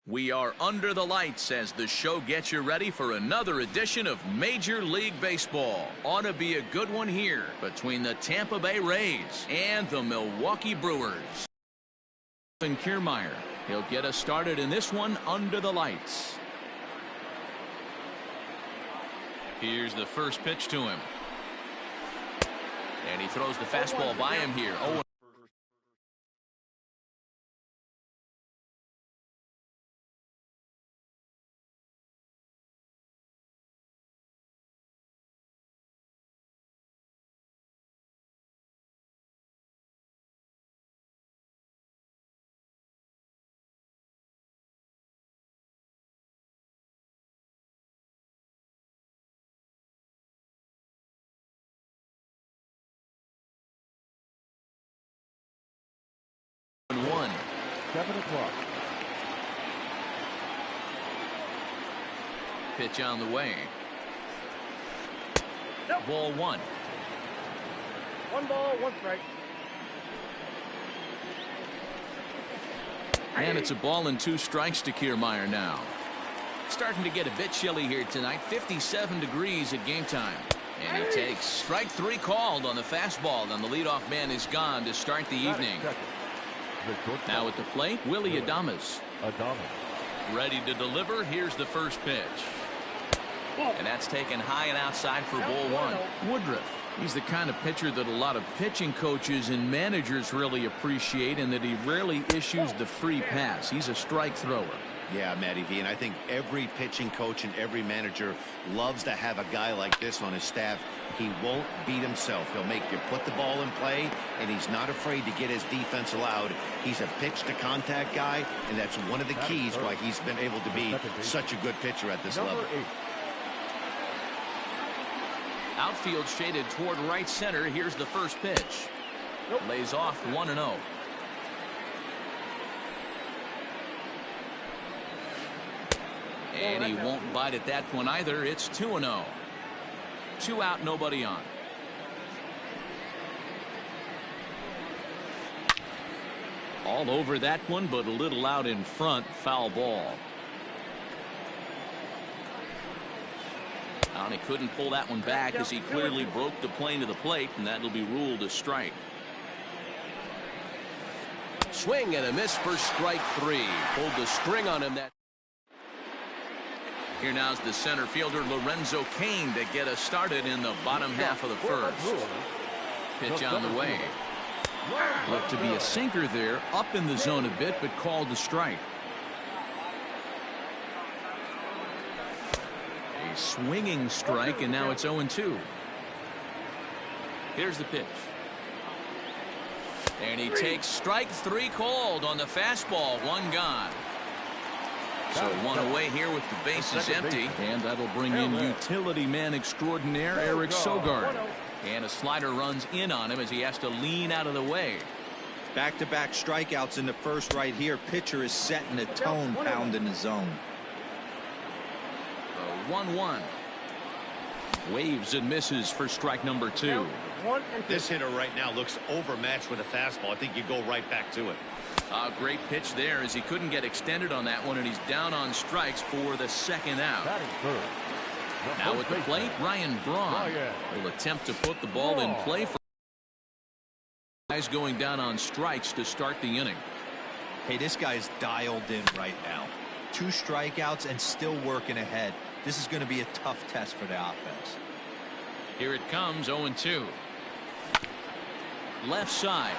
We are under the lights as the show gets you ready for another edition of Major League Baseball. Ought to be a good one here between the Tampa Bay Rays and the Milwaukee Brewers. And Kiermaier, he'll get us started in this one under the lights. Here's the first pitch to him. And he throws the fastball by him here. Oh. One. 7 o'clock. Pitch on the way. Nope. Ball one. 1 ball, 1 strike. And it's a ball and 2 strikes to Kiermaier now. Starting to get a bit chilly here tonight. 57 degrees at game time. And he takes strike 3 called on the fastball. And the leadoff man is gone to start the evening. Now at the plate, Willie Adames. Ready to deliver. Here's the first pitch. And that's taken high and outside for ball 1. Woodruff. He's the kind of pitcher that a lot of pitching coaches and managers really appreciate, and that he rarely issues the free pass. He's a strike thrower. Yeah, Matty V, and I think every pitching coach and every manager loves to have a guy like this on his staff. He won't beat himself. He'll make you put the ball in play, and he's not afraid to get his defense allowed. He's a pitch-to-contact guy, and that's one of the keys why he's been able to be such a good pitcher at this level. Outfield shaded toward right center. Here's the first pitch. Lays off 1-0. And he won't bite at that one either. It's 2-0. 2 out, nobody on. All over that one, but a little out in front. Foul ball. And he couldn't pull that one back as he clearly broke the plane to the plate, and that'll be ruled a strike. Swing and a miss for strike 3. Pulled the string on him. Here now's the center fielder Lorenzo Cain to get us started in the bottom half of the first. Pitch on the way. Looked to be a sinker there, up in the zone a bit, but called a strike. A swinging strike, and now it's 0-2. Here's the pitch. And he takes strike 3 called on the fastball. 1 gone. So 1 away here with the bases empty. And that'll bring in utility man extraordinaire Eric Sogard. And a slider runs in on him as he has to lean out of the way. Back-to-back strikeouts in the first right here. Pitcher is setting the tone, pounding the zone. 1-1. Waves and misses for strike number 2. This hitter right now looks overmatched with a fastball. I think you go right back to it. A great pitch there as he couldn't get extended on that one, and he's down on strikes for the 2nd out. Now at the plate, Ryan Braun will attempt to put the ball in play for guys going down on strikes to start the inning. Hey, this guy's dialed in right now. 2 strikeouts and still working ahead. This is going to be a tough test for the offense. Here it comes, 0-2. Left side.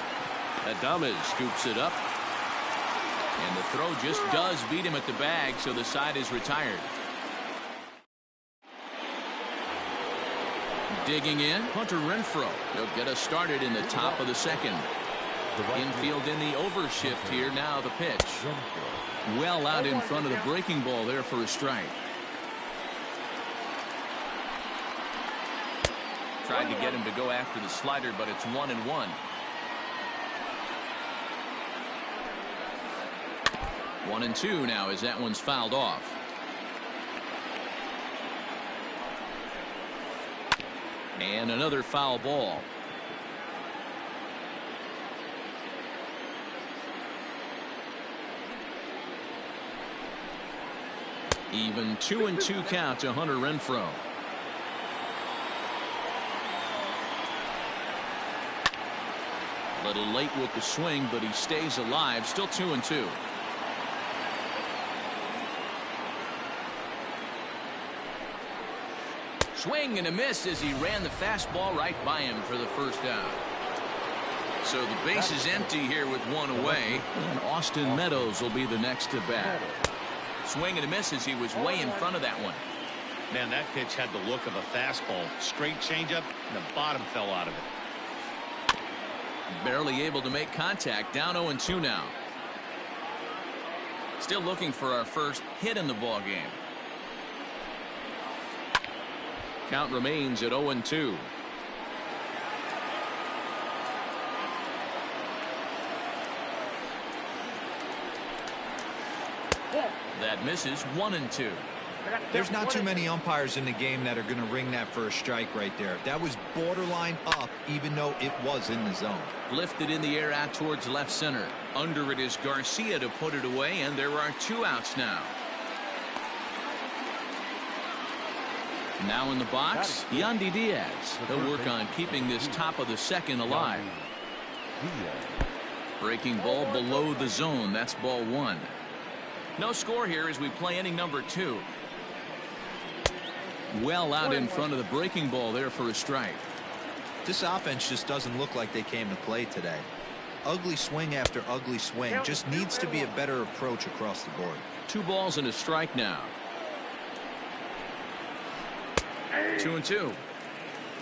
Adames scoops it up. And the throw just does beat him at the bag, so the side is retired. Digging in, Hunter Renfroe. He'll get us started in the top of the 2nd. Infield in the overshift here. Now the pitch. Well out in front of the breaking ball there for a strike. Tried to get him to go after the slider, but it's 1-1. 1-2 now as that one's fouled off. And another foul ball. Even 2-2 count to Hunter Renfroe. A little late with the swing, but he stays alive. Still 2-2. Swing and a miss as he ran the fastball right by him for the first down. So the base is empty here with one away, and Austin Meadows will be the next to bat. Swing and a miss as he was way in front of that one. Man, that pitch had the look of a fastball. Straight changeup, and the bottom fell out of it. Barely able to make contact. Down 0-2 now. Still looking for our first hit in the ball game. Count remains at 0-2. That misses. 1-2. There's not too many umpires in the game that are going to ring that for a strike right there. That was borderline up, even though it was in the zone. Lifted in the air out towards left center. Under it is Garcia to put it away, and there are 2 outs now. Now in the box, Yandy Diaz. He'll work on keeping this top of the second alive. Breaking ball below the zone. That's ball 1. No score here as we play inning number 2. Well out in front of the breaking ball there for a strike. This offense just doesn't look like they came to play today. Ugly swing after ugly swing. Just needs to be a better approach across the board. 2 balls and a strike now. 2-2.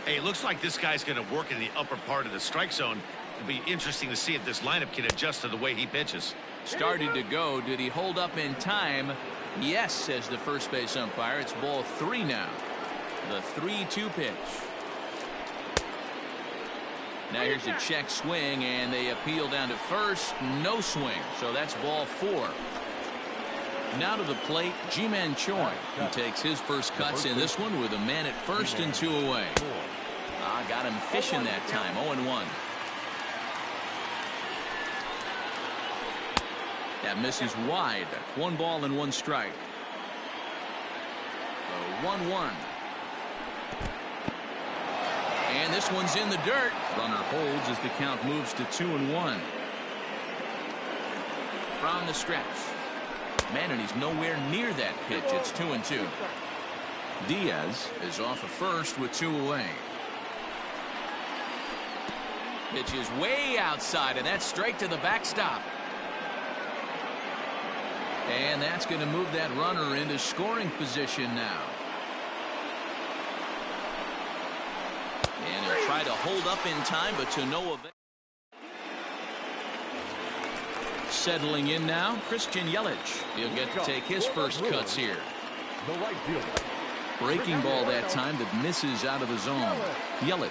Hey, it looks like this guy's going to work in the upper part of the strike zone. It'll be interesting to see if this lineup can adjust to the way he pitches. Started to go. Did he hold up in time? Yes, says the first base umpire. It's ball 3 now. The 3-2 pitch. Now here's a check swing, and they appeal down to first. No swing, so that's ball 4. Now to the plate, Ji-Man Choi. He takes his first cuts in this one with a man at first and 2 away. Got him fishing that time. 0-1. That misses wide. 1 ball and 1 strike. The 1-1. And this one's in the dirt. Runner holds as the count moves to 2-1. From the stretch. Man, and he's nowhere near that pitch. It's 2-2. Diaz is off of first with 2 away. Pitch is way outside, and that's straight to the backstop. And that's going to move that runner into scoring position now. And he'll try to hold up in time, but to no avail. Settling in now, Christian Yelich. He'll get to take his first cuts here. The right fielder. Breaking ball that time that misses out of the zone. Yelich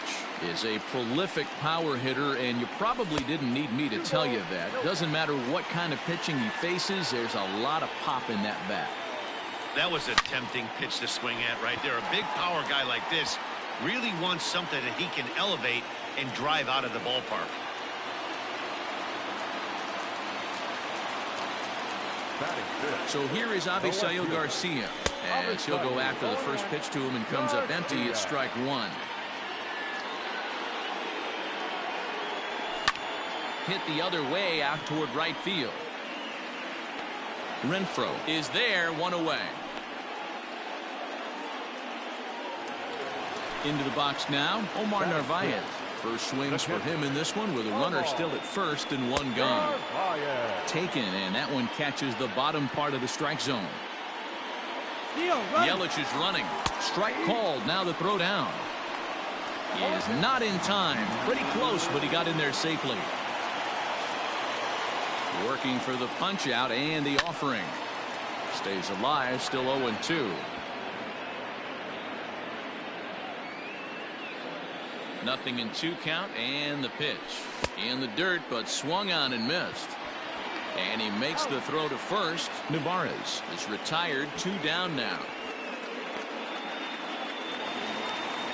is a prolific power hitter, and you probably didn't need me to tell you that. Doesn't matter what kind of pitching he faces, there's a lot of pop in that bat. That was a tempting pitch to swing at right there. A big power guy like this really wants something that he can elevate and drive out of the ballpark. So here is Avisail Garcia, as he'll go after the first pitch to him and comes up empty at strike 1. Hit the other way out toward right field. Renfroe is there, 1 away. Into the box now, Omar Narvaez. First swings for him in this one with a runner still at first and 1 gone. Taken, and that one catches the bottom part of the strike zone. Yelich is running. Strike called. Now the throw down. He is not in time. Pretty close, but he got in there safely. Working for the punch out and the offering. Stays alive, still 0-2. Nothing in 2 count, and the pitch. In the dirt, but swung on and missed. And he makes the throw to first. Narvaez is retired, 2 down now.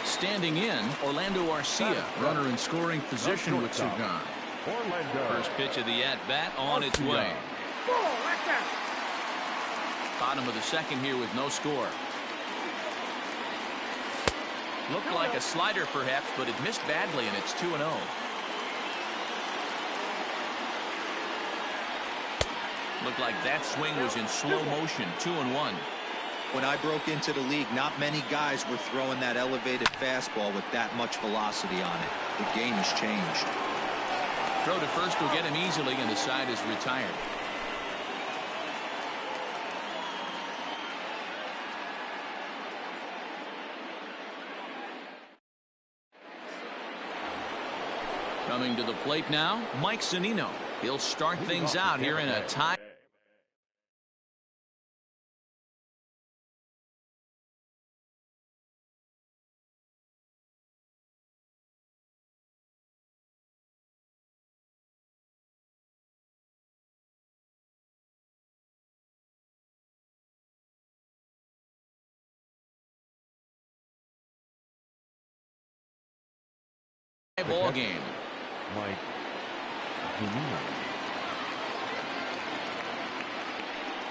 Standing in, Orlando Arcia, runner in scoring position with 2 gone. First pitch of the at-bat on its way. Bottom of the second here with no score. Looked like a slider perhaps, but it missed badly, and it's 2-0. Looked like that swing was in slow motion. 2-1. When I broke into the league, not many guys were throwing that elevated fastball with that much velocity on it. The game has changed. Throw to first will get him easily, and the side is retired. Coming to the plate now, Mike Zunino. He'll start things out here in a tie. Ball game. Mike Zunino.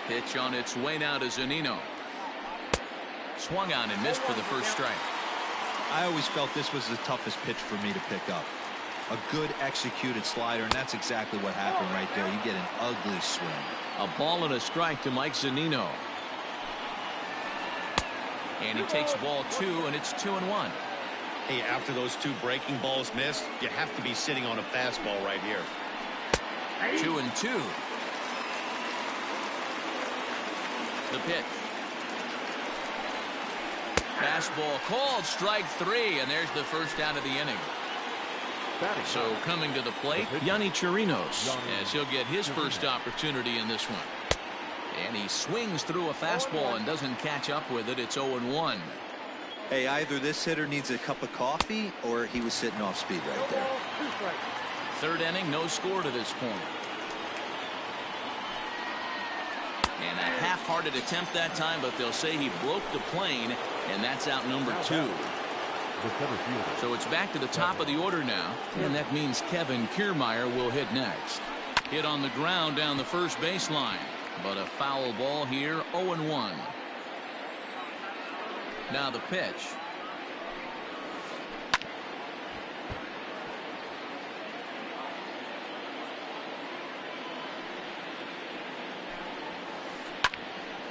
Pitch on its way now to Zunino. Swung on and missed for the first strike. I always felt this was the toughest pitch for me to pick up. A good executed slider, and that's exactly what happened right there. You get an ugly swing. A ball and a strike to Mike Zunino. And he takes ball 2, and it's 2-1. Hey, after those 2 breaking balls missed, you have to be sitting on a fastball right here. 2-2. The pitch. Fastball called, strike 3, and there's the first out of the inning. So coming to the plate, Yonny Chirinos, as he'll get his first opportunity in this one. And he swings through a fastball and doesn't catch up with it. It's 0-1. Hey, either this hitter needs a cup of coffee or he was sitting off speed right there. Third inning, no score to this point. And a half-hearted attempt that time, but they'll say he broke the plane, and that's out number 2. So it's back to the top of the order now, and that means Kevin Kiermaier will hit next. Hit on the ground down the first baseline, but a foul ball here, 0-1. Now the pitch.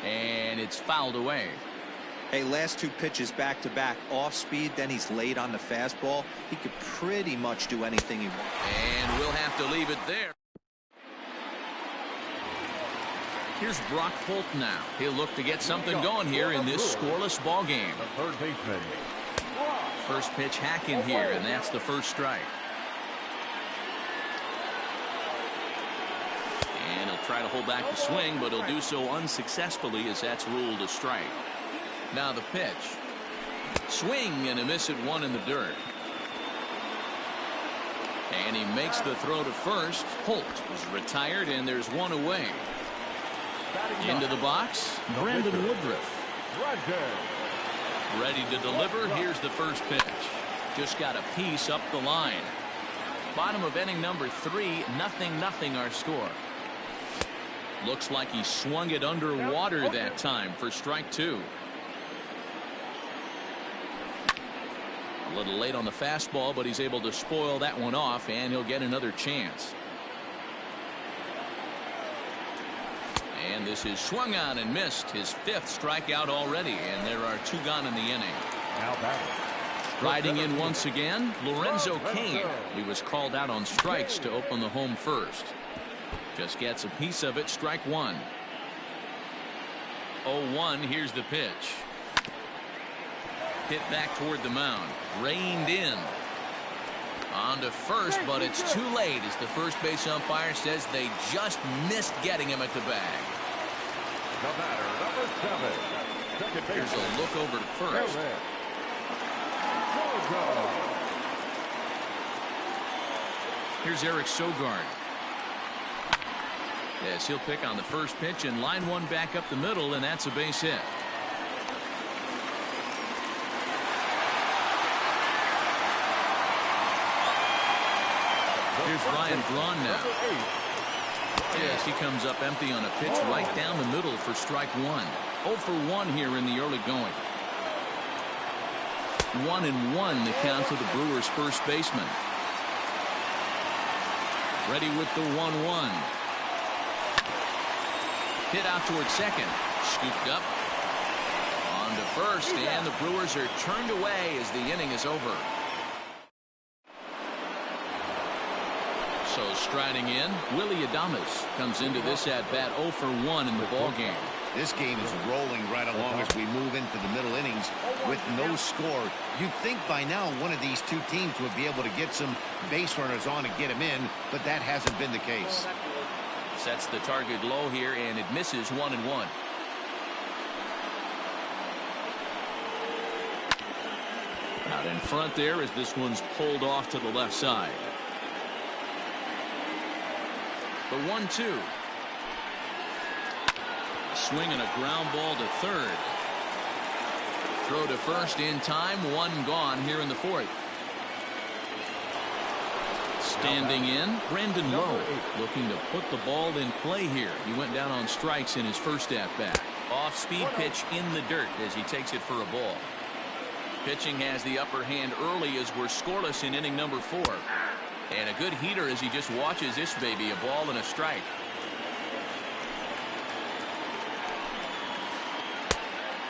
And it's fouled away. Hey, last 2 pitches back-to-back off speed, then he's late on the fastball. He could pretty much do anything he wants. And we'll have to leave it there. Here's Brock Holt now. He'll look to get something going here in this scoreless ball game. The third baseman. First pitch hacking here, and that's the first strike. And he'll try to hold back the swing, but he'll do so unsuccessfully as that's ruled a strike. Now the pitch. Swing and a miss at 1 in the dirt. And he makes the throw to first. Holt is retired, and there's 1 away. Into the box, Brandon Woodruff. Ready to deliver. Here's the first pitch. Just got a piece up the line. Bottom of inning number 3, 0-0 our score. Looks like he swung it underwater that time for strike 2. A little late on the fastball, but he's able to spoil that one off, and he'll get another chance. And this is swung on and missed. His 5th strikeout already, and there are 2 gone in the inning. Now batting. Riding in once again, Lorenzo Cain. He was called out on strikes to open the home first. Just gets a piece of it, strike 1. 0-1, here's the pitch. Hit back toward the mound. Reined in. On to first, but it's too late as the first base umpire says they just missed getting him at the bag. The batter, number 7. Here's a look over to first. Here's Eric Sogard. Yes, he'll pick on the first pitch and line 1 back up the middle, and that's a base hit. Here's Ryan Braun now. Yes, he comes up empty on a pitch right down the middle for strike one. 0 for 1 here in the early going. 1-1 the count to the Brewers' first baseman. Ready with the 1-1. Hit out towards second. Scooped up. On to first, and the Brewers are turned away as the inning is over. So striding in, Willie Adames comes into this at-bat 0 for 1 in the ballgame. This game is rolling right along as we move into the middle innings with no score. You'd think by now one of these two teams would be able to get some base runners on and get them in, but that hasn't been the case. Sets the target low here, and it misses 1-1. Out in front there as this one's pulled off to the left side. The 1-2. Swing and a ground ball to third. Throw to first in time. One gone here in the fourth. Standing in, Brandon Lowe looking to put the ball in play here. He went down on strikes in his first at-bat. Off-speed pitch in the dirt as he takes it for a ball. Pitching has the upper hand early as we're scoreless in inning number 4. And a good heater as he just watches this baby, a ball and a strike.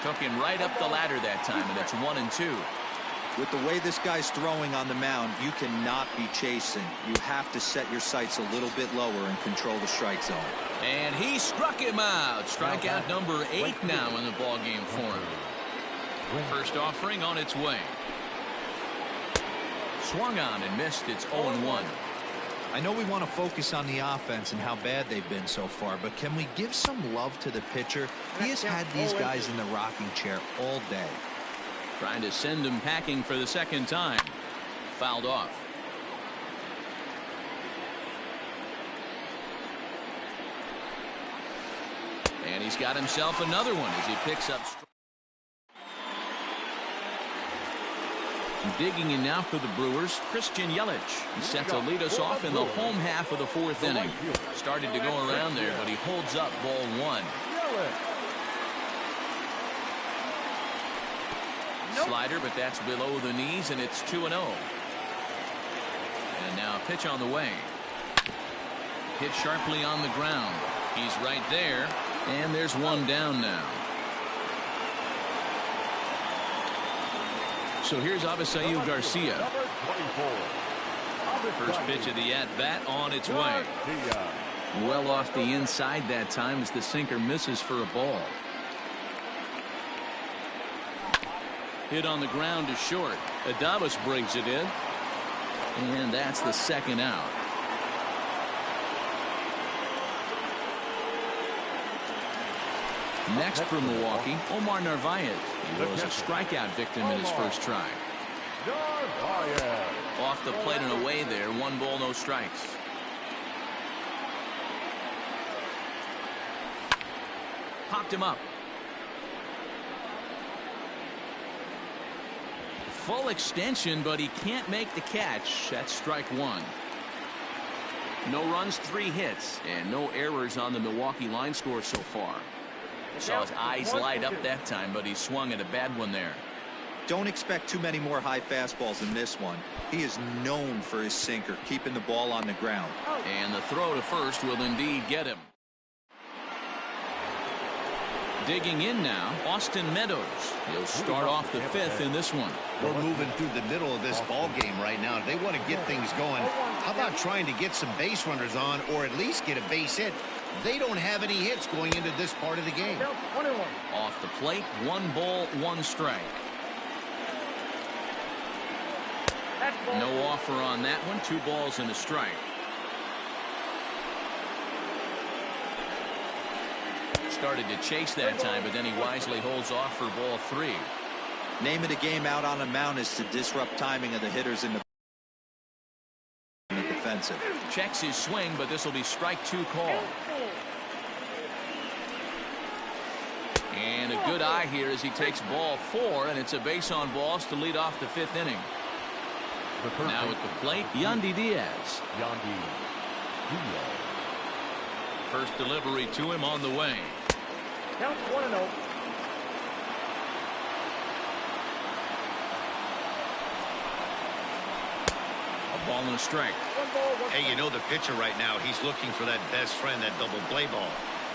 Took him right up the ladder that time, and it's 1-2. With the way this guy's throwing on the mound, you cannot be chasing. You have to set your sights a little bit lower and control the strike zone. And he struck him out. Strikeout number 8 now in the ballgame for him. First offering on its way. Swung on and missed. It's 0-1. I know we want to focus on the offense and how bad they've been so far, but can we give some love to the pitcher? He has had these guys in the rocking chair all day. Trying to send him packing for the second time. Fouled off. And he's got himself another one as he picks up. Digging in now for the Brewers, Christian Yelich. He's set to lead us off in the home half of the 4th inning. Started to go around there, but he holds up ball 1. Slider, but that's below the knees, and it's 2-0. And now a pitch on the way. Hit sharply on the ground. He's right there, and there's one down now. So here's Avisail Garcia. First pitch of the at-bat on its way. Well off the inside that time as the sinker misses for a ball. Hit on the ground to short. Adames brings it in. And that's the second out. Next for Milwaukee, Omar Narvaez. He was a strikeout victim in his first try. Off the plate and away there. 1 ball, no strikes. Popped him up. Full extension, but he can't make the catch. That's strike 1. No runs, 3 hits, and no errors on the Milwaukee line score so far. Saw his eyes light up that time, but he swung at a bad one there. Don't expect too many more high fastballs in this one. He is known for his sinker, keeping the ball on the ground. And the throw to first will indeed get him. Digging in now, Austin Meadows. He'll start off the 5th in this one. We're moving through the middle of this ball game right now. They want to get things going. How about trying to get some base runners on, or at least get a base hit? They don't have any hits going into this part of the game. Off the plate, 1 ball, 1 strike. No offer on that one. 2 balls and a strike. Started to chase that time, but then he wisely holds off for ball 3. Name of the game out on the mound is to disrupt timing of the hitters in the defensive. Checks his swing, but this will be strike 2 call. And a good eye here as he takes ball 4, and it's a base on balls to lead off the 5th inning. Now at the plate, Yandy Diaz. First delivery to him on the way. Count 1-0. A ball and a strike. Hey, you know the pitcher right now, he's looking for that best friend, that double play ball.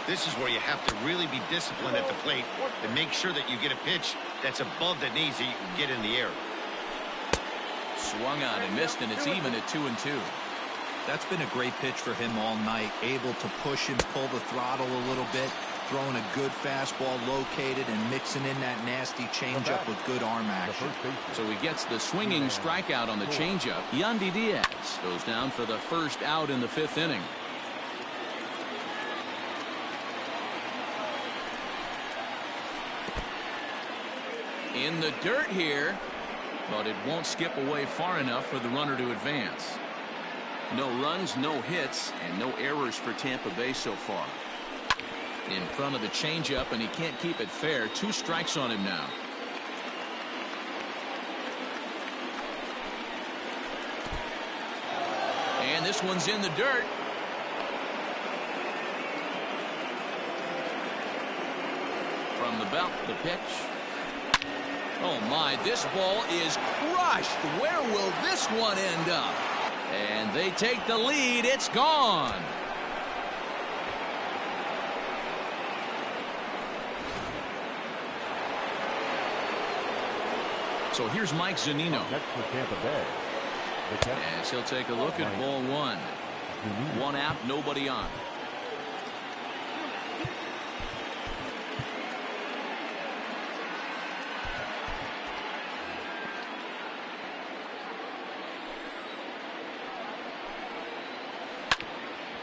This is where you have to really be disciplined at the plate and make sure that you get a pitch that's above the knees that you can get in the air. Swung on and missed, and it's even at 2-2. That's been a great pitch for him all night. Able to push and pull the throttle a little bit. Throwing a good fastball located and mixing in that nasty changeup with good arm action. So he gets the swinging strikeout on the changeup. Yandy Diaz goes down for the first out in the 5th inning. In the dirt here, but it won't skip away far enough for the runner to advance. No runs, no hits, and no errors for Tampa Bay so far. In front of the changeup, and he can't keep it fair. 2 strikes on him now. And this one's in the dirt. From the belt, the pitch. Oh my, this ball is crushed. Where will this one end up? And they take the lead. It's gone. So here's Mike Zunino. Next for Tampa Bay. As he'll take a look at ball 1. 1 out, nobody on.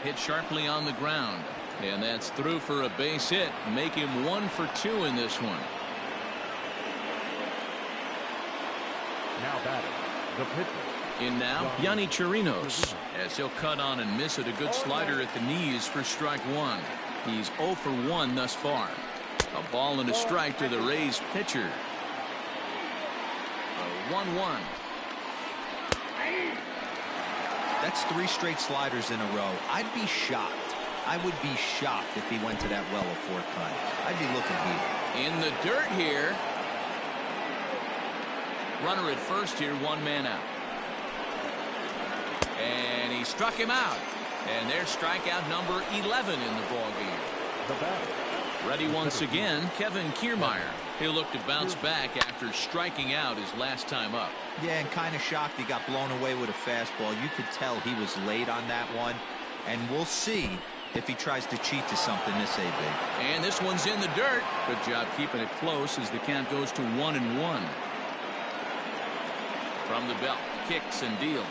Hit sharply on the ground. And that's through for a base hit. Make him 1 for 2 in this one. Now batting, the pitcher. In now, Yonny Chirinos, as he'll cut on and miss it. A good slider at the knees for strike 1. He's 0 for 1 thus far. A ball and a strike to the Rays pitcher. A 1-1. That's 3 straight sliders in a row. I'd be shocked. I would be shocked if he went to that well a 4th time. I'd be looking here. In the dirt here. Runner at first here, 1 man out. And he struck him out. And there's strikeout number 11 in the ballgame. The batter. Ready once again, Kevin Kiermaier. He'll look to bounce back after striking out his last time up. Yeah, and kind of shocked he got blown away with a fastball. You could tell he was late on that one. And we'll see if he tries to cheat to something this AB. And this one's in the dirt. Good job keeping it close as the count goes to 1-1. From the belt, kicks and deals.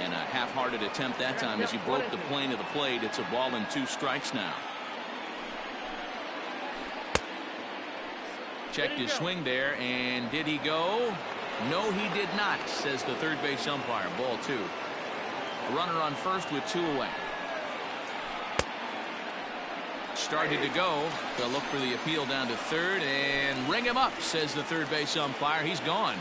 And a half-hearted attempt that time as he broke the plane of the plate. It's a ball and 2 strikes now. Checked his swing there, and did he go? No, he did not, says the third base umpire. Ball 2. A runner on first with 2 away. Started to go. They'll look for the appeal down to third and ring him up, says the third base umpire. He's gone.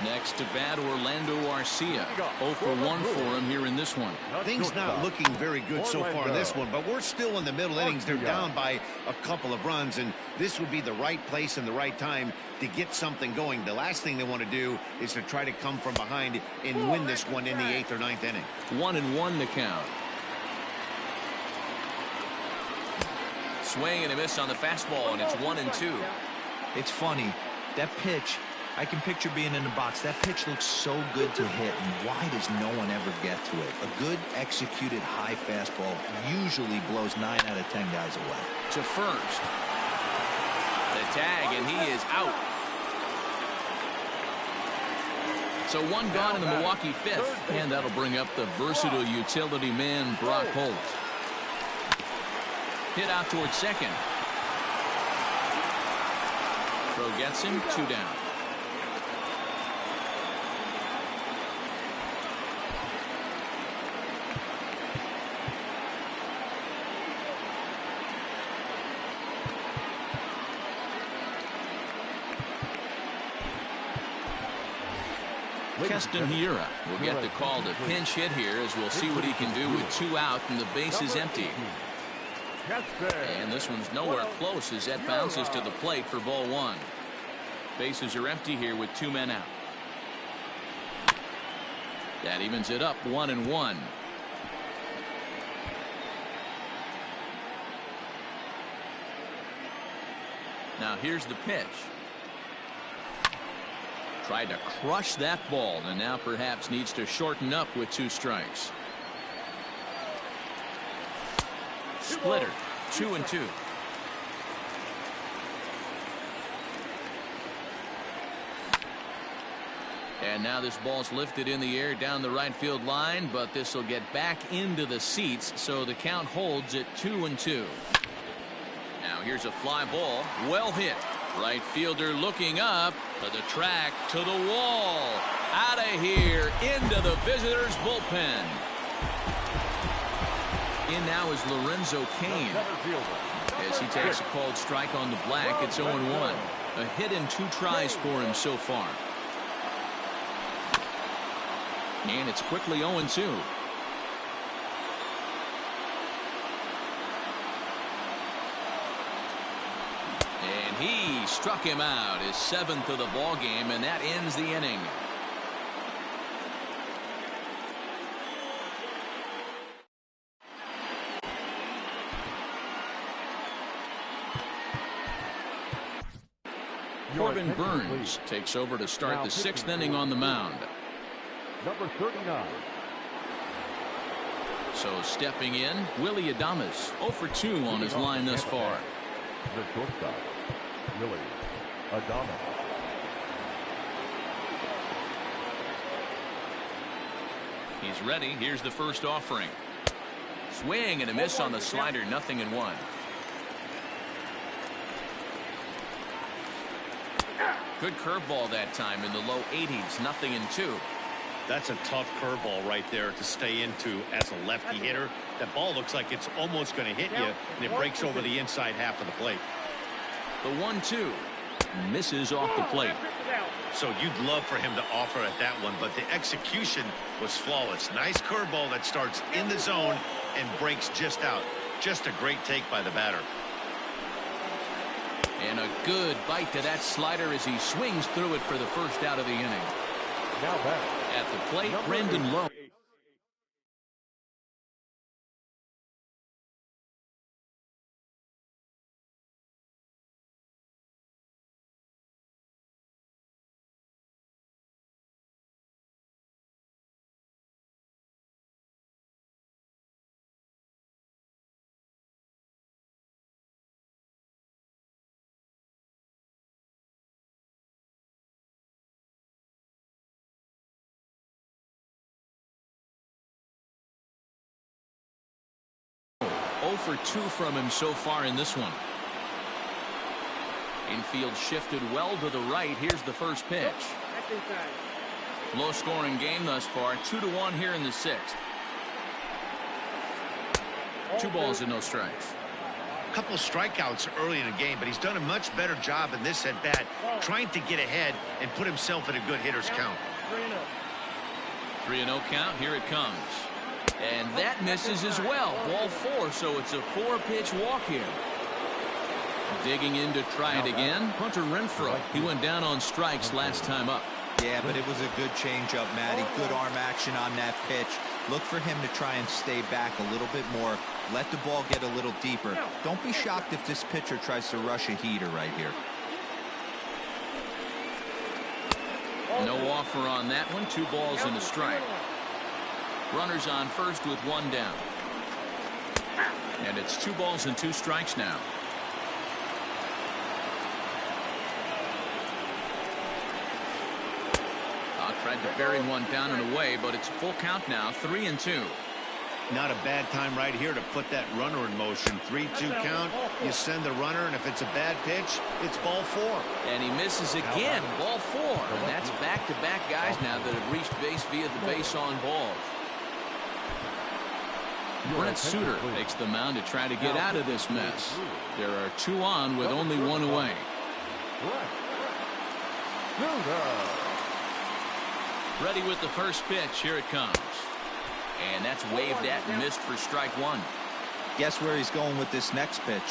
Next to bat, Orlando Arcia. 0 for 1 for him here in this one. Things not looking very good so far in this one, but we're still in the middle innings. They're down by a couple of runs, and this would be the right place and the right time to get something going. The last thing they want to do is to try to come from behind and win this one in the 8th or 9th inning. 1-1 to count. Swing and a miss on the fastball, and it's 1-2. It's funny. That pitch, I can picture being in the box. That pitch looks so good to hit, and why does no one ever get to it? A good executed high fastball usually blows 9 out of 10 guys away. To first. The tag, and he is out. So 1 gone in the Milwaukee 5th, and that'll bring up the versatile utility man Brock Holt. Hit out towards second. Throw gets him, 2 down. Keston Hiura will get the call to pinch hit here, as we'll see what he can do with 2 out and the base is empty. And this one's nowhere close as that bounces to the plate for ball 1. Bases are empty here with 2 men out. That evens it up 1-1. Now here's the pitch. Tried to crush that ball and now perhaps needs to shorten up with 2 strikes. Splitter, 2-2. And now this ball's lifted in the air down the right field line, but this will get back into the seats, so the count holds at 2-2. Now here's a fly ball, well hit. Right fielder looking up to the track, to the wall, out of here, into the visitors' bullpen. In now is Lorenzo Cain. As he takes a called strike on the black, it's 0-1. A hit in 2 tries for him so far. And it's quickly 0-2. And he struck him out, his 7th of the ball game, and that ends the inning. Corbin Burns takes over to start the 6th inning on the mound. Number 39. So stepping in, Willie Adames, 0 for 2 on his line thus far. The shortstop, Willie Adames. He's ready. Here's the first offering. Swing and a miss on the slider, 0-1. Good curveball that time in the low 80s, 0-2. That's a tough curveball right there to stay into as a lefty hitter. That ball looks like it's almost going to hit you, and it breaks over the inside half of the plate. The 1-2 misses off the plate. So you'd love for him to offer at that one, but the execution was flawless. Nice curveball that starts in the zone and breaks just out. Just a great take by the batter. And a good bite to that slider as he swings through it for the first out of the inning. Now back at the plate, Brandon Lowe. For 2 from him so far in this one. Infield shifted well to the right. Here's the first pitch. Low scoring game thus far, 2-1 here in the 6th. 2 balls and no strikes. A couple strikeouts early in the game, but he's done a much better job in this at bat, trying to get ahead and put himself in a good hitter's count. 3-0 count. Here it comes. And that misses as well. Ball 4, so it's a 4-pitch walk here. Digging in to try it again. Hunter Renfroe. He went down on strikes last time up. Yeah, but it was a good changeup, Matty. Good arm action on that pitch. Look for him to try and stay back a little bit more. Let the ball get a little deeper. Don't be shocked if this pitcher tries to rush a heater right here. No offer on that one. 2 balls and a strike. Runners on first with 1 down. And it's 2 balls and 2 strikes now. Tried to bury one down and away, but it's full count now, 3-2. Not a bad time right here to put that runner in motion. 3-2 count. You send the runner, and if it's a bad pitch, it's ball 4. And he misses again, ball 4. And that's back-to-back guys now that have reached base via the base on balls. Brent Suter takes the mound to try to get out of this mess. There are 2 on with only 1 away. Ready with the first pitch. Here it comes. And that's waved at and missed for strike one. Guess where he's going with this next pitch?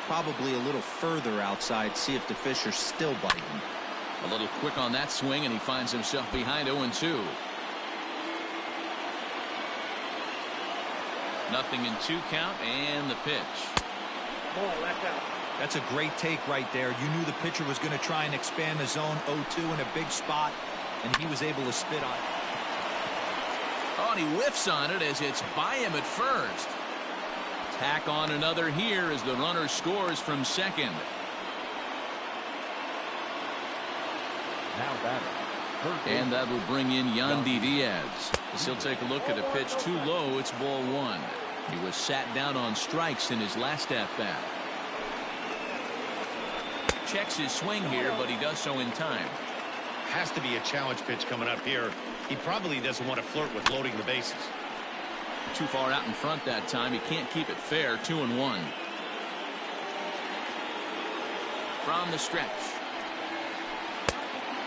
Probably a little further outside. See if the fish are still biting. A little quick on that swing, and he finds himself behind 0-2. Nothing in 2 count, and the pitch. That's a great take right there. You knew the pitcher was going to try and expand the zone. 0-2 in a big spot, and he was able to spit on it. Oh, and he whiffs on it as it's by him at first. Tack on another here as the runner scores from second. Now batting. And that will bring in Yandy Diaz. As he'll take a look at a pitch too low. It's ball 1. He was sat down on strikes in his last at-bat. Checks his swing here, but he does so in time. Has to be a challenge pitch coming up here. He probably doesn't want to flirt with loading the bases. Too far out in front that time. He can't keep it fair. 2-1. From the stretch.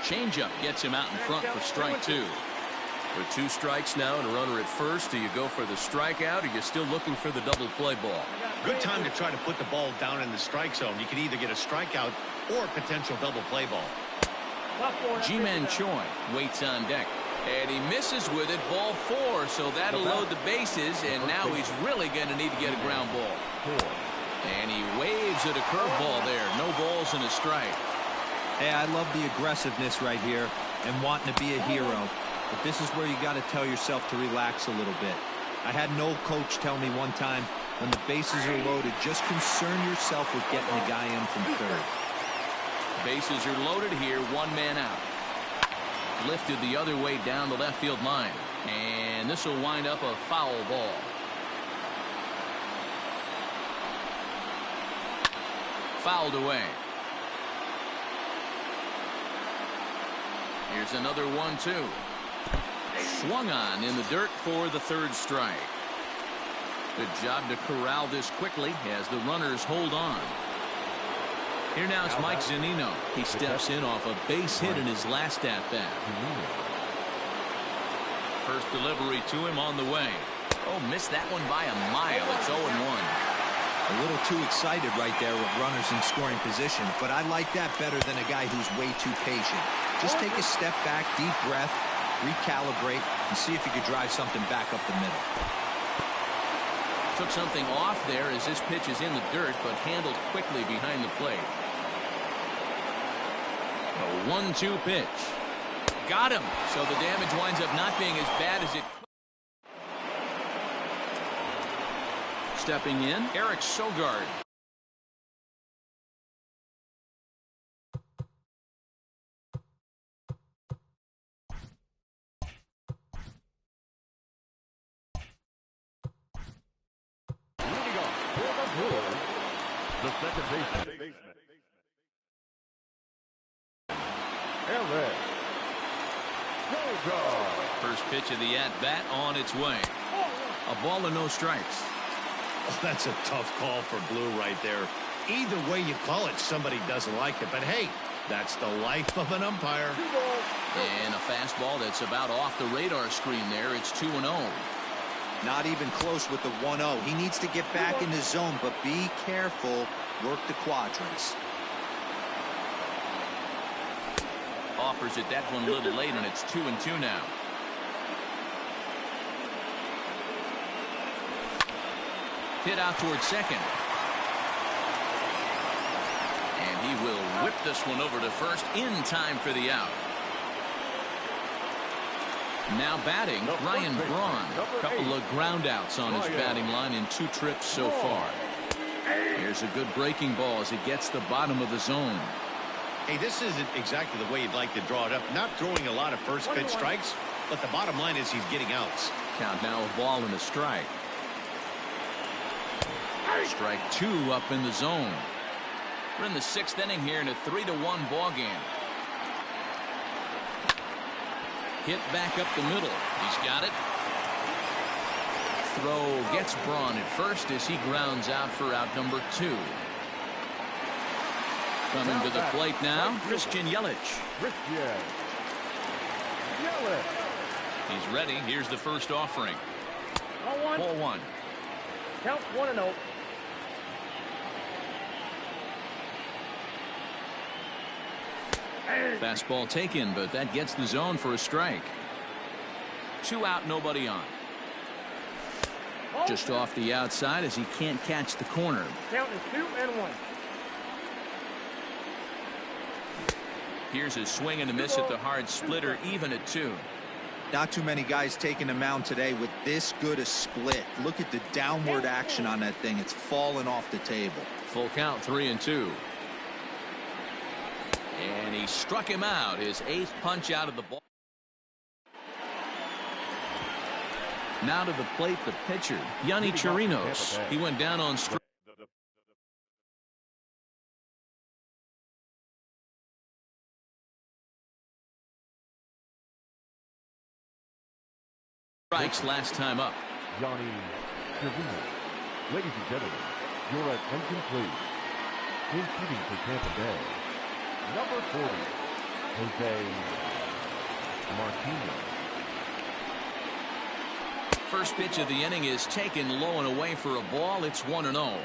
Changeup gets him out in front for strike 2. With 2 strikes now and a runner at first, do you go for the strikeout, or are you still looking for the double play ball? Good time to try to put the ball down in the strike zone. You can either get a strikeout or a potential double play ball. Ji-Man Choi waits on deck. And he misses with it. Ball 4. So that'll load the bases. And now he's really going to need to get a ground ball. And he waves at a curveball there. No balls and a strike. Hey, I love the aggressiveness right here and wanting to be a hero. But this is where you got to tell yourself to relax a little bit. I had an old coach tell me one time, when the bases are loaded, just concern yourself with getting the guy in from third. Bases are loaded here. 1 man out. Lifted the other way down the left field line. And this will wind up a foul ball. Fouled away. Here's another 1-2. Swung on in the dirt for the 3rd strike. Good job to corral this quickly as the runners hold on. Here now it's Mike Zunino. He steps in off a base hit in his last at-bat. First delivery to him on the way. Oh, missed that one by a mile. It's 0-1. A little too excited right there with runners in scoring position, but I like that better than a guy who's way too patient. Just take a step back, deep breath, recalibrate, and see if you could drive something back up the middle. Took something off there as this pitch is in the dirt, but handled quickly behind the plate. A 1-2 pitch. Got him. So the damage winds up not being as bad as it could. Stepping in, Eric Sogard. The second baseman. Eric Sogard. First pitch of the at-bat on its way. A ball and no strikes. Oh, that's a tough call for Blue right there. Either way you call it, somebody doesn't like it. But hey, that's the life of an umpire. And a fastball that's about off the radar screen there. It's 2-0. Not even close with the 1-0. He needs to get back in the zone, but be careful. Work the quadrants. Offers it that one a little late, and it's 2-2 now. Hit out towards second. And he will whip this one over to first in time for the out. Now batting, Ryan Braun. A couple of ground outs on his batting line in 2 trips so far. Here's a good breaking ball as it gets the bottom of the zone. Hey, this isn't exactly the way you'd like to draw it up. Not throwing a lot of first pitch strikes, but the bottom line is he's getting outs. Count now a ball and a strike. Strike 2 up in the zone. We're in the 6th inning here in a 3-1 ball game. Hit back up the middle. He's got it. Throw gets Braun at first as he grounds out for out number 2. Coming to the plate now, Christian Yelich. Yell it. He's ready. Here's the first offering. Ball 1. Count 1-0. Fastball taken, but that gets the zone for a strike. 2 out, nobody on. Just off the outside as he can't catch the corner. Count is 2-1. Here's a swing and a miss at the hard splitter, even at 2. Not too many guys taking the mound today with this good a split. Look at the downward action on that thing. It's falling off the table. Full count, 3-2. And he struck him out, his 8th punch out of the ball. Now to the plate, the pitcher, Yanni Chirinos. He went down on strikes last time up. Yanni Chirinos. Ladies and gentlemen, your attention please. In shooting for Tampa Bay, number 40, Jose Martinez. First pitch of the inning is taken low and away for a ball. It's 1-0.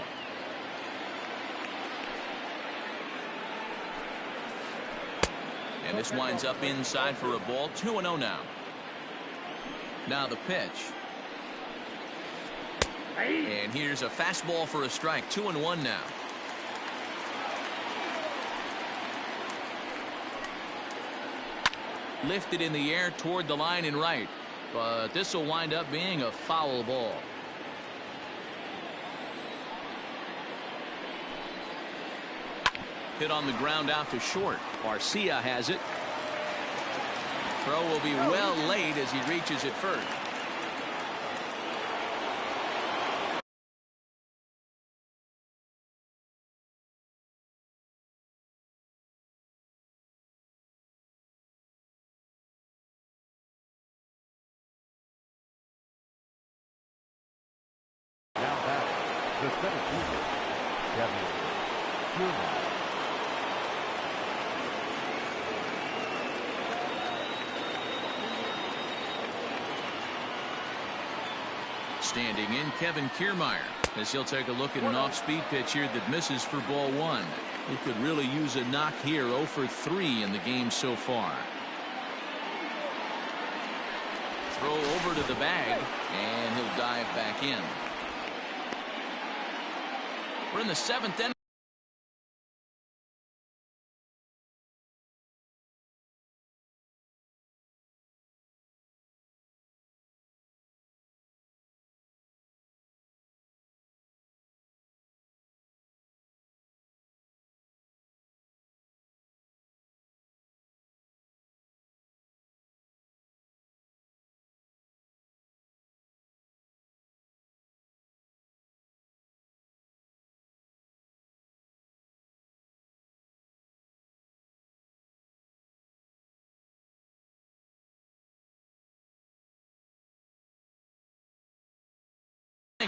And this winds up inside for a ball. 2-0 now. Now the pitch. And here's a fastball for a strike. 2-1 now. Lifted in the air toward the line and right. But this will wind up being a foul ball. Hit on the ground out to short. Garcia has it. Throw will be well late as he reaches it first. Now back, the center fielder, Kr-Eulji. Standing in, Kevin Kiermaier, as he'll take a look at an off-speed pitch here that misses for ball 1. He could really use a knock here. 0 for 3 in the game so far. Throw over to the bag, and he'll dive back in. We're in the 7th inning.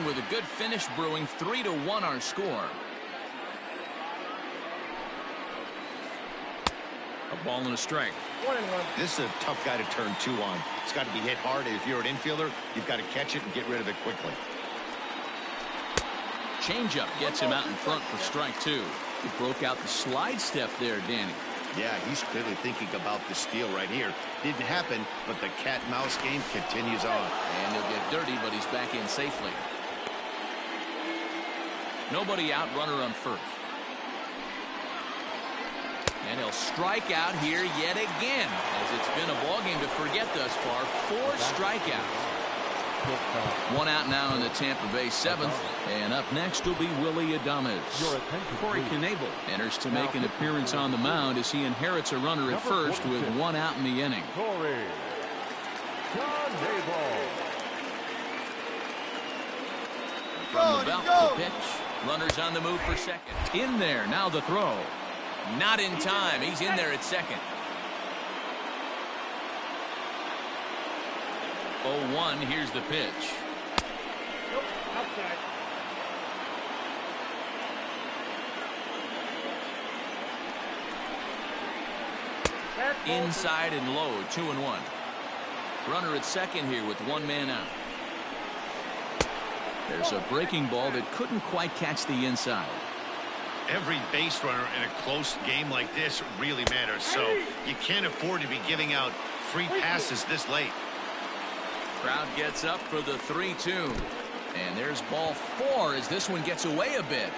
With a good finish brewing. 3-1 our score. A ball and a strike. 1-1. This is a tough guy to turn 2 on. It's got to be hit hard. If you're an infielder, you've got to catch it and get rid of it quickly. Changeup gets him out in front for strike 2. He broke out the slide step there, Danny. Yeah, he's clearly thinking about the steal right here. Didn't happen, but the cat-mouse game continues on. And he'll get dirty, but he's back in safely. Nobody out, runner on first. And he'll strike out here yet again, as it's been a ball game to forget thus far. 4 strikeouts. 1 out now in the Tampa Bay 7th. And up next will be Willie Adames. Kr-Eulji enters to make an appearance on the mound as he inherits a runner at first with 1 out in the inning. From the belt, the pitch. Runners on the move for second. In there, now the throw. Not in time. He's in there at second. 0-1, here's the pitch. Outside. Inside and low, 2-1. Runner at second here with one man out. There's a breaking ball that couldn't quite catch the inside. Every base runner in a close game like this really matters, so you can't afford to be giving out free passes this late. Crowd gets up for the 3-2. And there's ball 4 as this one gets away a bit.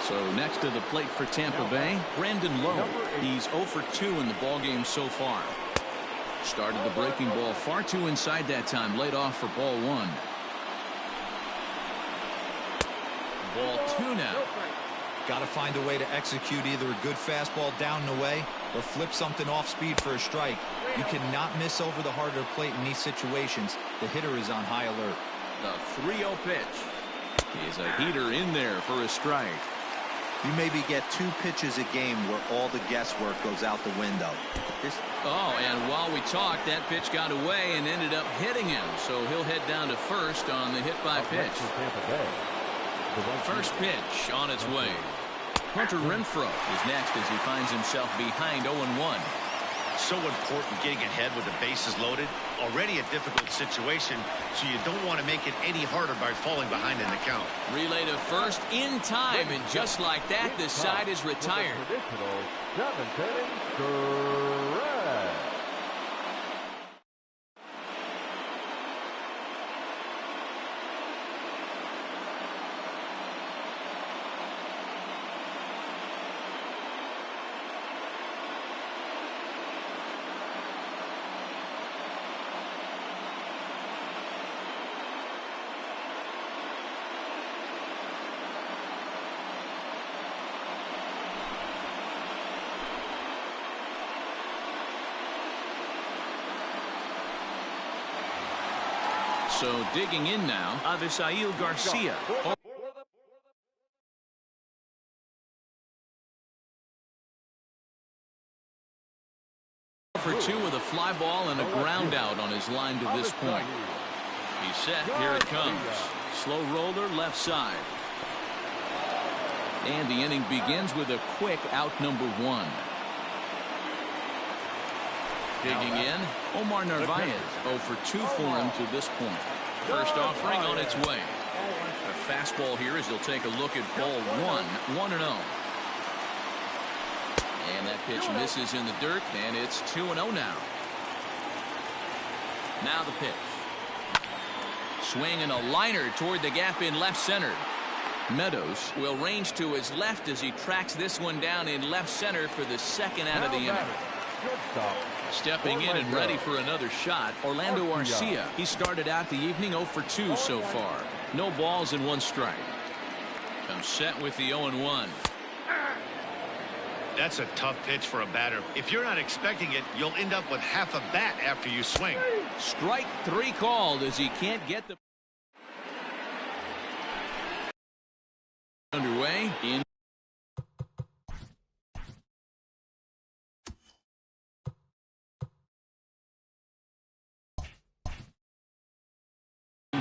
So next to the plate for Tampa Bay, Brandon Lowe. He's 0 for 2 in the ballgame so far. Started the breaking ball far too inside that time. Laid off for ball 1. Ball 2 now. Got to find a way to execute either a good fastball down and away or flip something off speed for a strike. You cannot miss over the harder plate in these situations. The hitter is on high alert. The 3-0 pitch. He's a heater in there for a strike. You maybe get 2 pitches a game where all the guesswork goes out the window. Oh, and while we talked, that pitch got away and ended up hitting him. So he'll head down to first on the hit by pitch. First pitch on its way. Hunter Renfroe is next as he finds himself behind 0-1. So important getting ahead with the bases loaded. Already a difficult situation, so you don't want to make it any harder by falling behind in the count. Relay to first in time, and just like that, the side is retired. So digging in now, Avisail Garcia. For 2 with a fly ball and a ground out on his line to this point. He's set. Here it comes. Slow roller left side. And the inning begins with a quick out number 1. Digging in, Omar Narvaez 0 for 2 for him to this point. First offering on its way. A fastball here as he'll take a look at ball 1, 1-0. And that pitch misses in the dirt, and it's 2-0 now. Now the pitch. Swing and a liner toward the gap in left center. Meadows will range to his left as he tracks this one down in left center for the second out of the inning. Stepping in and ready for another shot, Orlando Arcia. He started out the evening 0 for 2 so far. No balls and 1 strike. Comes set with the 0-1. That's a tough pitch for a batter. If you're not expecting it, you'll end up with half a bat after you swing. Strike 3 called as he can't get the underway in.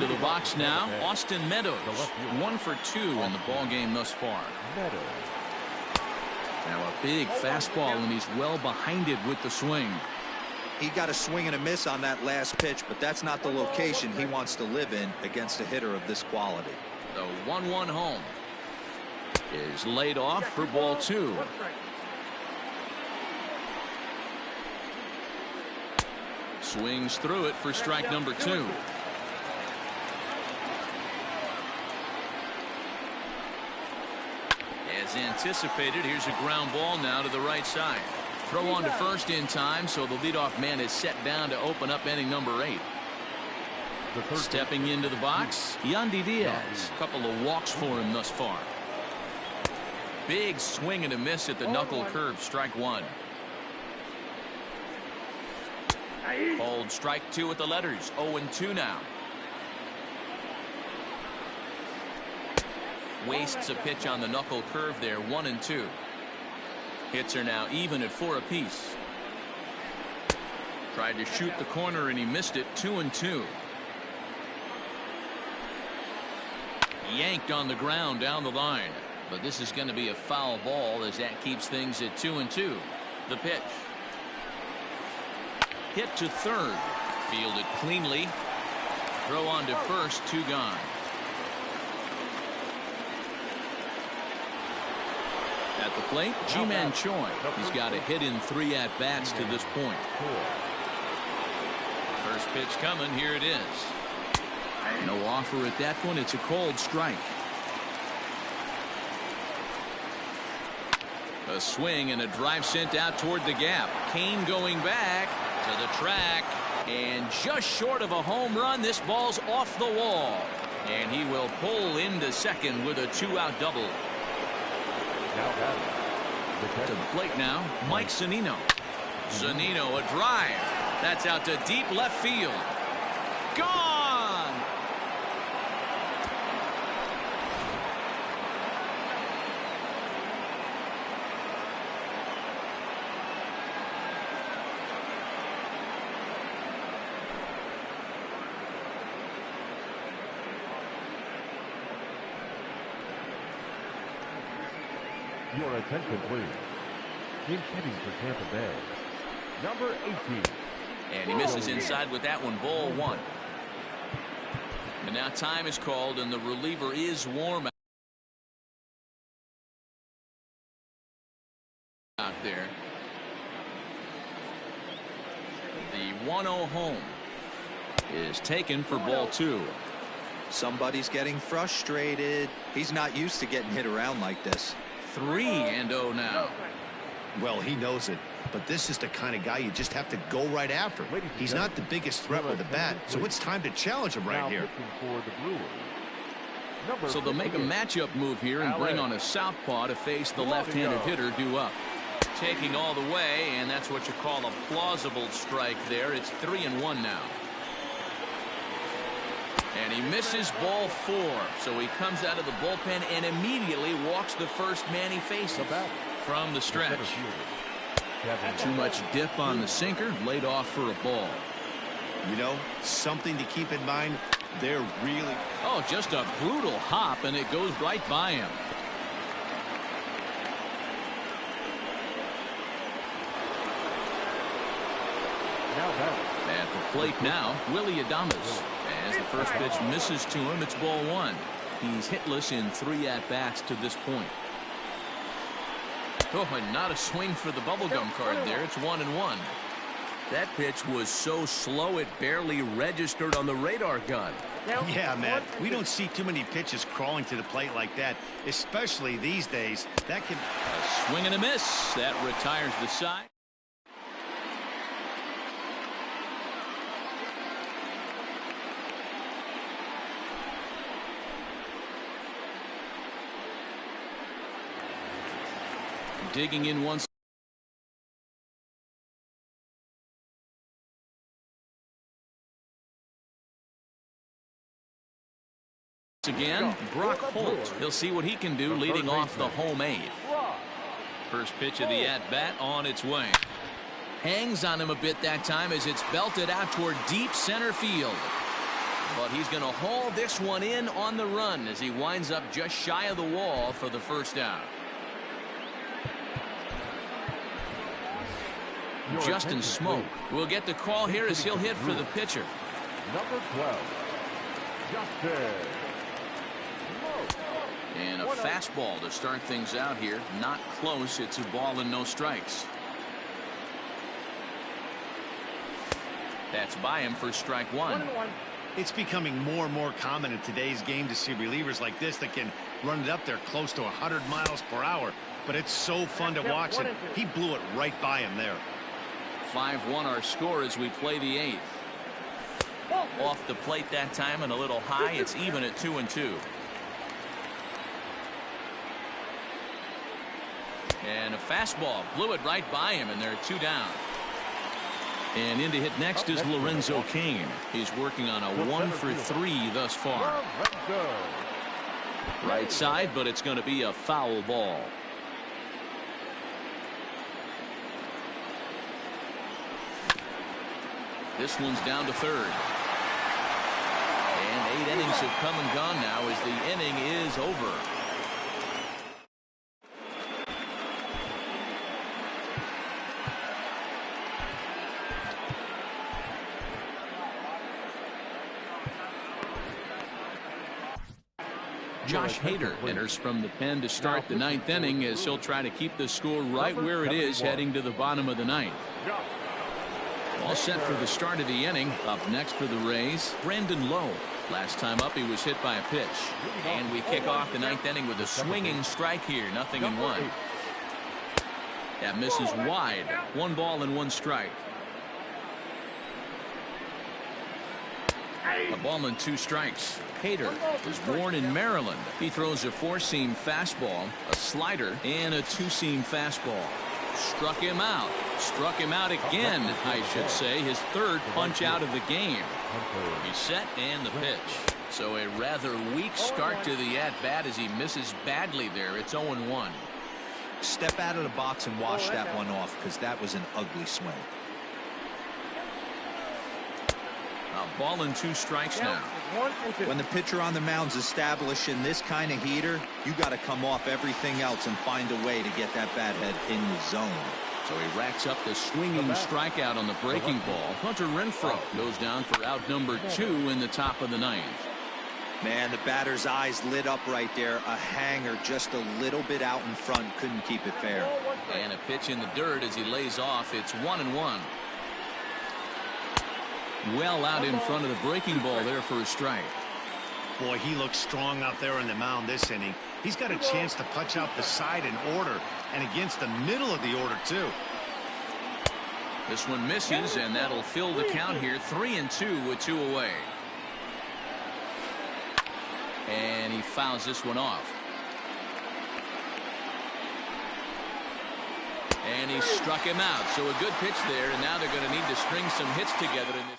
To the box now, Austin Meadows, 1 for 2 in the ball game thus far. Now a big fastball, and he's well behind it with the swing. He got a swing and a miss on that last pitch, but that's not the location he wants to live in against a hitter of this quality. The 1-1 home is laid off for ball 2. Swings through it for strike number 2. As anticipated, here's a ground ball now to the right side. Throw on to first in time, so the leadoff man is set down to open up inning number 8. Stepping into the box, Yandy Diaz. A couple of walks for him thus far. Big swing and a miss at the knuckle curve, strike 1. Hold strike 2 at the letters, 0-2 now. Wastes a pitch on the knuckle curve there, 1-2. Hits are now even at 4 apiece. Tried to shoot the corner and he missed it, 2-2. Yanked on the ground down the line. But this is going to be a foul ball as that keeps things at 2-2. The pitch. Hit to third. Fielded cleanly. Throw on to first. 2 gone. At the plate, Ji-Man Choi. He's got a hit in 3 at-bats to this point. First pitch coming. Here it is. No offer at that point. It's a cold strike. A swing and a drive sent out toward the gap. Kane going back to the track. And just short of a home run, this ball's off the wall. And he will pull into second with a 2-out double. To the plate now, Mike Zunino. Zunino, a drive. That's out to deep left field. Gone! Your attention, please. Team hitting for Tampa Bay. Number 18. And he misses inside with that one. Ball 1. And now time is called, and the reliever is warm out there. The 1-0 home is taken for ball 2. Somebody's getting frustrated. He's not used to getting hit around like this. 3-0 now. Well, he knows it, but this is the kind of guy you just have to go right after. He's not the biggest threat with the bat, so it's time to challenge him right here. So they'll make a matchup move here and bring on a southpaw to face the left-handed hitter due up. Taking all the way, and that's what you call a plausible strike there. It's 3-1 now. And he misses ball 4, so he comes out of the bullpen and immediately walks the first man he faces from the stretch. Too much dip on the sinker, laid off for a ball. You know, something to keep in mind, they're really... Oh, just a brutal hop, and it goes right by him. At the plate now, Willie Adames. As the first pitch misses to him, it's ball 1. He's hitless in 3 at-bats to this point. Oh, and not a swing for the bubblegum card there. It's 1-1. That pitch was so slow it barely registered on the radar gun. Yeah, Matt, we don't see too many pitches crawling to the plate like that, especially these days. That can... A swing and a miss. That retires the side. Digging in once again. Brock Holt. He'll see what he can do leading off the home 8th. First pitch of the at-bat on its way. Hangs on him a bit that time as it's belted out toward deep center field. But he's going to haul this one in on the run as he winds up just shy of the wall for the first out. Justin Smoke will get the call here as he'll hit for the pitcher. Number 12, Justin Smoke. And a fastball to start things out here. Not close. It's a ball and no strikes. That's by him for strike 1. It's becoming more and more common in today's game to see relievers like this that can run it up there close to 100 miles per hour. But it's so fun to watch, and he blew it right by him there. 5-1 our score as we play the 8th. Off the plate that time and a little high. It's even at 2-2. And a fastball blew it right by him, and they're 2 down. And in to hit next is Lorenzo Cain. He's working on a 1 for 3 thus far. Right side, but it's going to be a foul ball. This one's down to third. And 8 innings have come and gone now as the inning is over. Josh Hader enters from the pen to start the ninth inning as he'll try to keep the score right where it is heading to the bottom of the ninth. All set for the start of the inning. Up next for the Rays, Brandon Lowe. Last time up, he was hit by a pitch. And we kick off the ninth inning with a swinging strike here. 0-1. That misses wide. 1 ball and 1 strike. A ball and 2 strikes. Hader was born in Maryland. He throws a 4-seam fastball, a slider, and a 2-seam fastball. Struck him out. Struck him out again, I should say. His 3rd punch out of the game. He's set and the pitch. So a rather weak start to the at-bat as he misses badly there. It's 0-1. Step out of the box and wash that one off, because that was an ugly swing. A ball and 2 strikes now. When the pitcher on the mound's establishing this kind of heater, you got to come off everything else and find a way to get that bat head in the zone. So he racks up the swinging strikeout on the breaking ball. Hunter Renfroe goes down for out number 2 in the top of the ninth. Man, the batter's eyes lit up right there. A hanger just a little bit out in front. Couldn't keep it fair. And a pitch in the dirt as he lays off. It's 1-1. Well out in front of the breaking ball there for a strike. Boy, he looks strong out there on the mound this inning. He's got a chance to punch out the side in order, and against the middle of the order, too. This one misses, and that'll fill the count here. 3-2 with 2 away. And he fouls this one off. And he struck him out. So a good pitch there, and now they're going to need to string some hits together in this.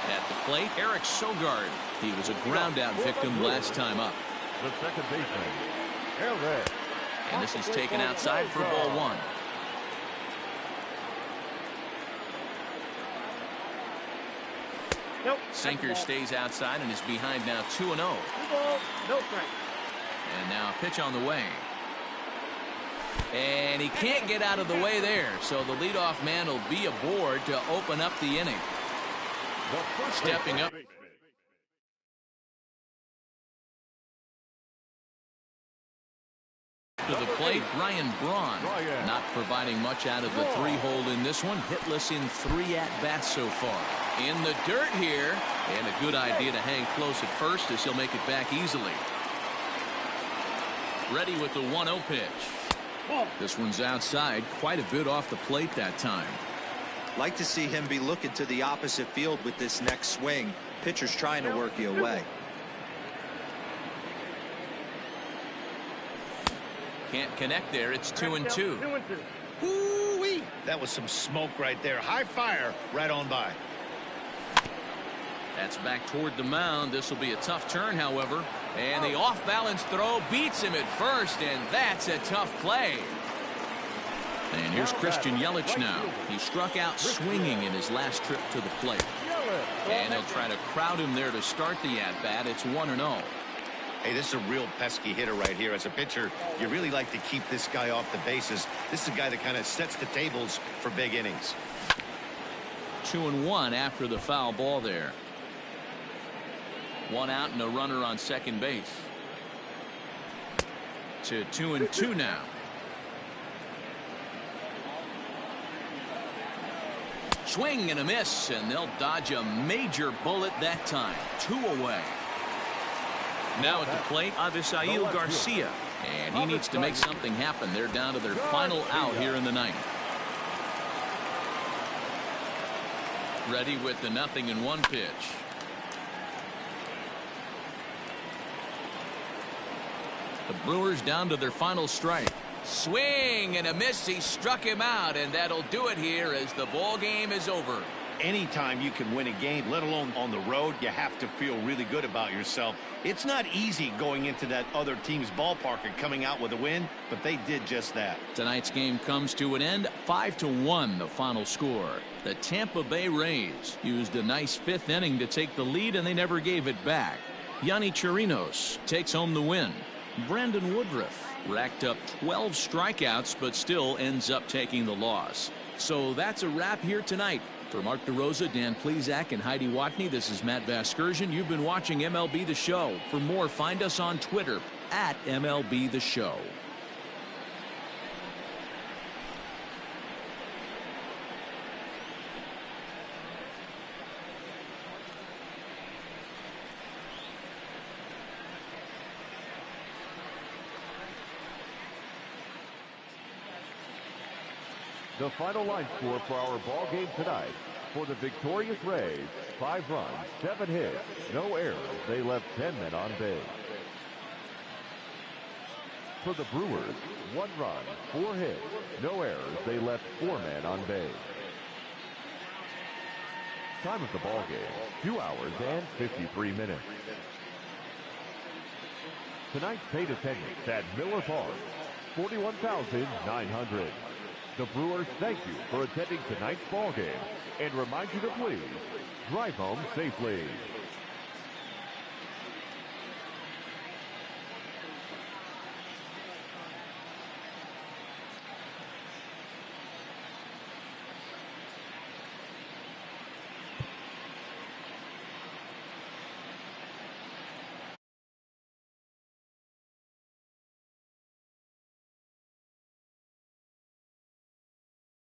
At the plate, Eric Sogard. He was a ground-out victim last time up. The second baseman, Eric. And this is taken outside for ball 1. Sinker stays outside and is behind now 2-0. And now a pitch on the way. And he can't get out of the way there. So the leadoff man will be aboard to open up the inning. Stepping up. To the plate, Ryan Braun. Not providing much out of the 3-hole in this one. Hitless in 3 at-bats so far. In the dirt here. And a good idea to hang close at first as he'll make it back easily. Ready with the 1-0 pitch. This one's outside, quite a bit off the plate that time. Like to see him be looking to the opposite field with this next swing. Pitcher's trying to work you away. Can't connect there. It's 2-2. Woo-wee. That was some smoke right there. High fire right on by. That's back toward the mound. This will be a tough turn, however. And the off-balance throw beats him at first, and that's a tough play. And here's Christian Yelich now. He struck out swinging in his last trip to the plate. And they'll try to crowd him there to start the at-bat. It's 1-0. Hey, this is a real pesky hitter right here. As a pitcher, you really like to keep this guy off the bases. This is a guy that kind of sets the tables for big innings. 2-1 after the foul ball there. 1 out and a runner on second base. To 2-2 now. Swing and a miss, and they'll dodge a major bullet that time. 2 away. Now at the plate, Avisail Garcia. And he needs to make something happen. They're down to their final out here in the ninth. Ready with the 0-1 pitch. The Brewers down to their final strike. Swing and a miss. He struck him out, and that'll do it here as the ball game is over. Anytime you can win a game, let alone on the road, you have to feel really good about yourself. It's not easy going into that other team's ballpark and coming out with a win, but they did just that. Tonight's game comes to an end. 5-1 the final score. The Tampa Bay Rays used a nice 5th inning to take the lead, and they never gave it back. Yonny Chirinos takes home the win. Brandon Woodruff racked up 12 strikeouts but still ends up taking the loss. So that's a wrap here tonight. For Mark DeRosa, Dan Plezak, and Heidi Watney, this is Matt Vasgersian. You've been watching MLB The Show. For more, find us on Twitter at MLB The Show. The final line score for our ball game tonight. For the victorious Rays, 5 runs, 7 hits, no errors. They left 10 men on base. For the Brewers, 1 run, 4 hits, no errors. They left 4 men on base. Time of the ball game, 2 hours and 53 minutes. Tonight's paid attendance at Miller Park, 41,900. The Brewers thank you for attending tonight's ball game and remind you to please drive home safely.